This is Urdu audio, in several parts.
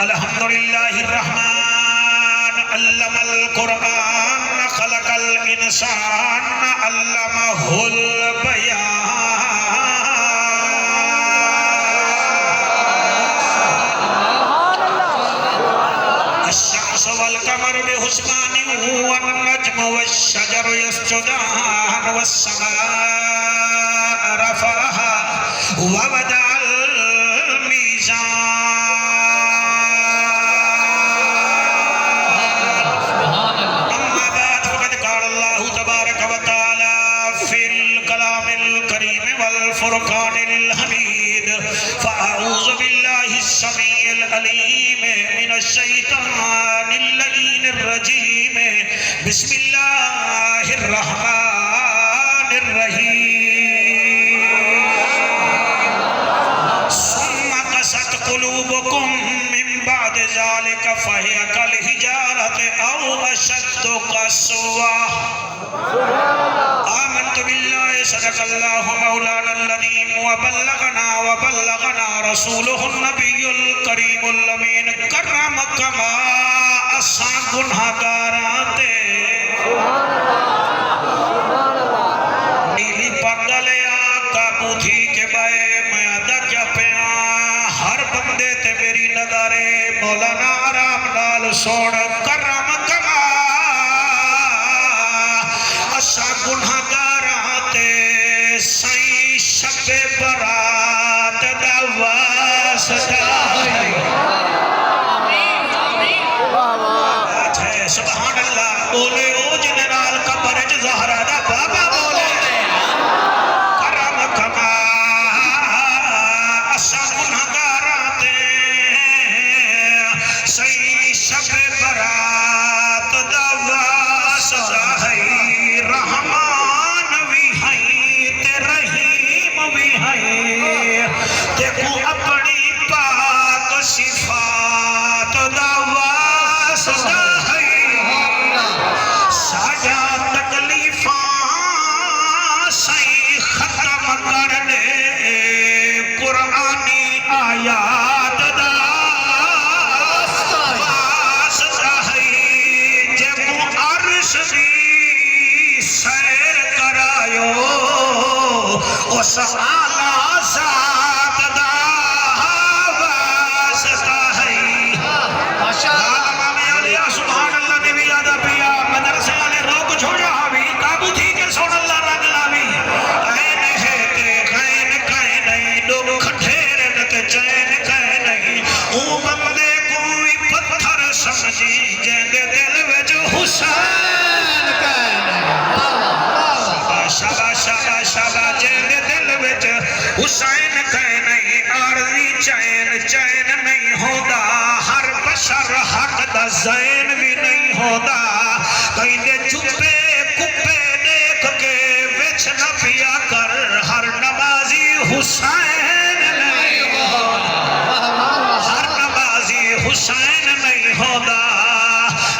الحمدللہ الرحمن علم القرآن خلق الانسان علمہ البیان الشمس والقمر بحسبان والنجم والشجر يسجدان والسماء رفعها ووضع الميزان أما بعد فقد قال الله تبارك وتعالى في الكلام الكريم والفرقان الحميد فأعوذ بالله السميع العليم من الشيطان اللعين الرجيم بسم الله الرحمن الرحيم ثم قست قلوبكم من بعد ذلك فهي كالحجارة أو أشد قسوة آمنت بالله صدق الله مولانا العظيم وبلغنا رسوله النبي الكريم الأمين کرمک ما اساں گناہگاراں تے نیلی پگلے آقا بودھی کے بائے میں ادا کیا پیا ہر بندے تے میری نظرے مولانا آرام نال سوڑ کرمک ما اساں گناہگاراں تے سائیں شب برات دا واسطہ سبحان اللہ بولے او جنرال قبر زہرہ دا بابا بولے کرم کما اسا گناہگاراں تے سہی شب برات دا واسطہ ہے رحمان وی ہے تے رحیم وی ہے دیکھو اپنی پاک صفات دا واسطہ ہے ساجا تکلیفاں سائیں ختم کرنے قرآنی آیات دا واسطہ ہے جب عرش دی سیر کرایو اس اعلیٰ ذات دا واسطہ ہے سبحان اللہ نے بھی یادہ پیا مدرسے والے روک چھوڑا بھی کابو تھی کہ سوڑ اللہ رنگ لاوی این ہے تے غین کہیں نہیں لوگ کھٹھیرے نتے چین کہیں نہیں اون بندے کوئی پتھر سمجھی جیندے دل وچ حسین کہیں نہیں شابا شابا شابا جیندے دل وچ حسین کہیں نہیں آرزی چین چین نہیں ہوتا ہر بشر حق دا زین بھی نہیں ہوتا کہیں دے چھپے کپے دیکھ کے وچ نہ پیا کر ہر نمازی حسین نہیں ہوتا ہر نمازی حسین نہیں ہوتا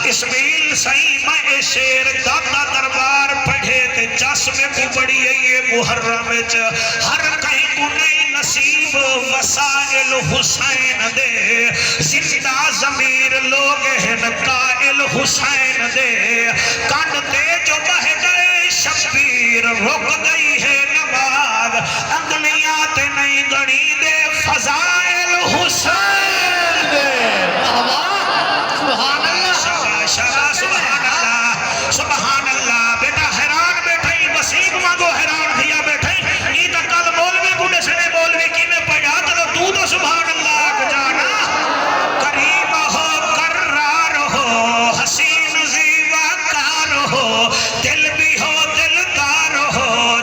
اسمیل سائیں میں شیر دادا دربار پڑھے تے جس میں کو بڑی ہے یہ محرم وچ ہر کہیں کو نہیں نصیب وسائل حسین دے زندہ ضمیر لوگ ہیں قائل حسین دے کان دے جو بہ گئے شبیر رک گئی ہے نماز انگلیاں تے نہیں گڑی دے فضائل حسین دے سبحان اللہ سبحان اللہ سبحان اللہ بیٹا حیران بیٹھائی وسیم مانگو حیران دیا بیٹھائی یہ تا کل مولوی بڑھے سنے مولوی کی میں پڑھا تو سبحان اللہ کو جانا کریم ہو کرار ہو حسین زیبا کار ہو دل بھی ہو دلدار ہو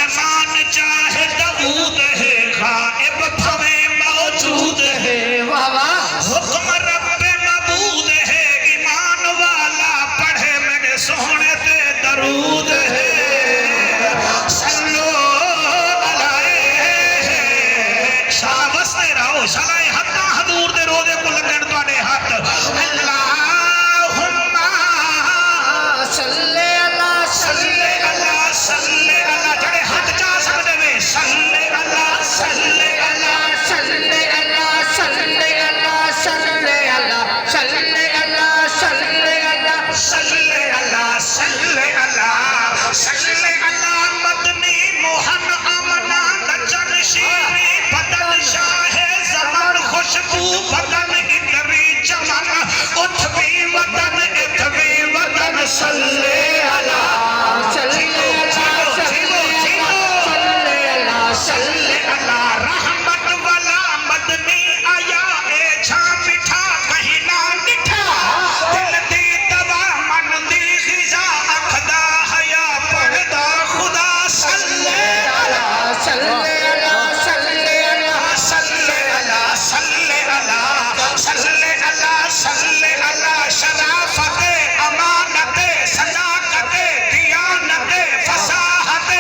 سلمان چاہے داؤد ہے غائب بھوے موجود ہے حکم رب معبود ہے ایمان والا پڑھے میرے سونے تے درود ہے سلو علیہ شاہ وستے رہو شاہ حتہ حضور دے روزے کو لگن تو آنے ہاتھ اللہم صلی اللہ صلی اللہ صلی اللہ جڑے ہاتھ چاہ سکتے میں صلی اللہ صلی اللہ صلی اللہ صلی اللہ صلی اللہ صلی اللہ صلی اللہ صلی اللہ صلی اللہ صلی اللہ مدنی موہن آمنہ گجن شیری بدن شاہ زمن خوشبو بدن اتوی چمن اتوی وطن اتوی وطن صلی اللہ صلی اللہ رحمت والا مدنی آیا اے چھا مٹھا کہیں نہ نٹھا دل دی دوا من دی غذا اکھدا حیا پڑھدا خدا صلی اللہ صلی اللہ صلی اللہ صلی اللہ صلی اللہ صلی اللہ صلی اللہ شرافت امانت صداقت دیانت فصاحت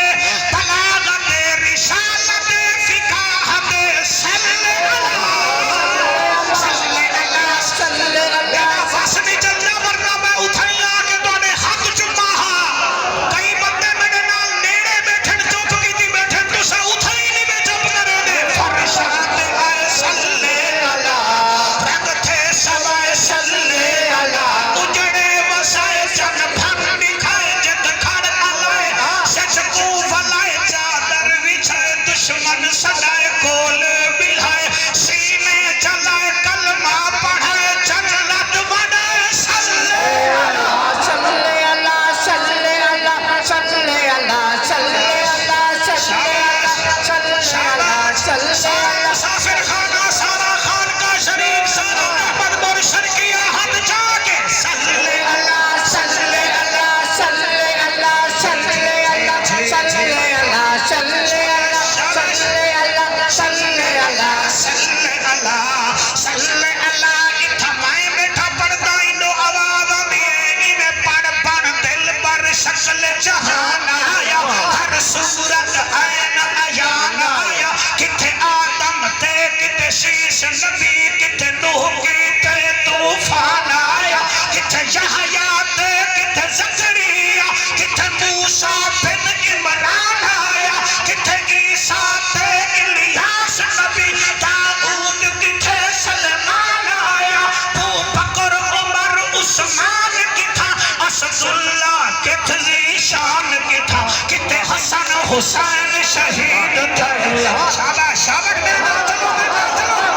بلاغت رسالت فقاہت صلی اللہ صلی اللہ صلی اللہ فاس نہیں چلنا ورنہ میں اٹھائی آکے تو نے حق چکا ہاں کئی بندے میرے نال نیڑے بیٹھن چپ کی تھی بیٹھن تو سا اٹھائی نہیں میں چپ کرے دے فرشات آئے صلی اللہ رنگ تھے سوائے صلی اللہ اجڑے وسائے جن بھر نکھائے جد کھڑ علائے سچ کو فلائے چادر وچھائے دشمن سجائے کول بلھائے سینے چلائے کلمہ پڑھائے جنت بڑھائے صلی اللہ صلی اللہ صلی اللہ صلی اللہ صلی اللہ صلی اللہ صلی اللہ مسافر خانہ سارا خان کا شریف سارا احمد مرشد کیا ہاتھ جا کے صلی اللہ صلی اللہ صلی اللہ صلی اللہ صلی اللہ صلی اللہ صلی اللہ صلی اللہ صلی اللہ صلی اللہ اتھا مائیں بیٹھا پڑھتا انو آواز دیئے انہیں پڑھ پڑھ دل پر شکل جہان آیا ہر صورت عین عیان آیا کتے آدم تے کتے شیش نبی کتے نوح کتے طوفان آیا کتے یحییٰ تے کتے زکریا کتے موسیٰ بن عمران آیا کتے عیسیٰ تے الیاس نبی داؤد کتے سلمان آیا ابو بکر عمر عثمان کتا اسد اللہ کتے ذیشان کتا کتے حسن حسین شہید تھے شاباش شاباش میرے نام چلو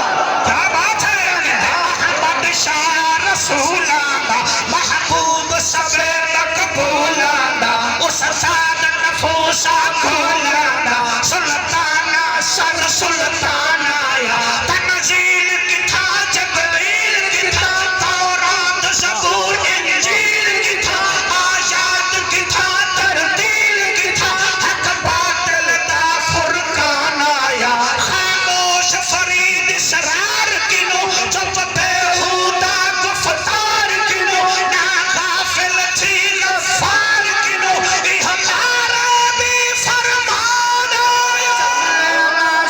کیا بات ہے محمد شاہ رسول اللہ محبوب سب مقبولانا اس ساد نفوسا کھولانا سلطانہ سر سلطان آیا تنزیل کتھا جبریل کتھا تورات زبور انجیل کتھا آیات کتھا ترتیل کتھا حق باطل دا فرقان آیا خاموش فرید سرار کنو چپ بے خدا گفتار کنو نا غافل تھی غفار کنو ای ہمارا بھی فرمان آیا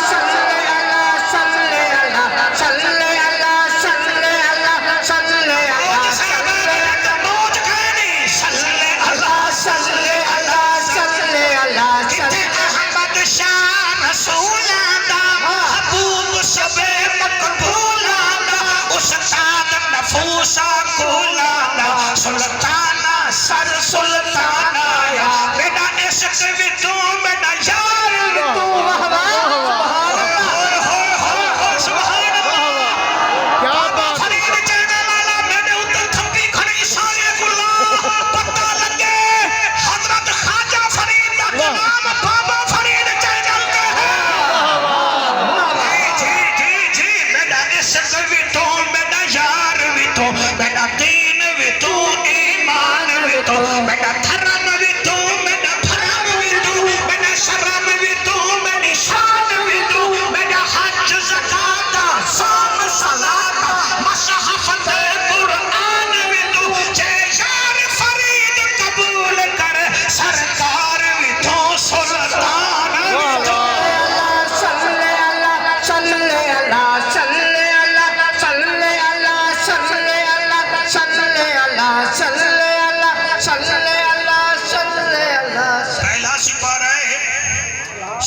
صلی اللہ صلی اللہ صلی اللہ صلی اللہ صلی اللہ صلی اللہ موج کھانی صلی اللہ صلی اللہ صلی اللہ کتے احمد شاہ رسول اللہ محبوب سب مقبولانا استاد نفوسا کولانا سلطانہ سر سلطان آیا میرا عشق بھی تو میرا یار بھی تو سبحان اللہ بابا فرید چینہ والا میں نے اتر تھمپی کھڑی سارے اللہ پتہ لگے حضرت خواجہ فرید کا نام بابا فرید چینہ کا ہے جی میرا عشق بھی تو میرا یار بھی تو میرا دین بھی تو ایمان بھی تو میرا دھرم بھی تو میرا بھرم بھی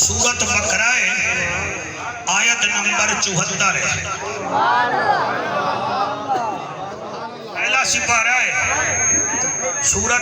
سورت بقرہ آیت نمبر 74 ہے، پہلا سپارہ ہے سورت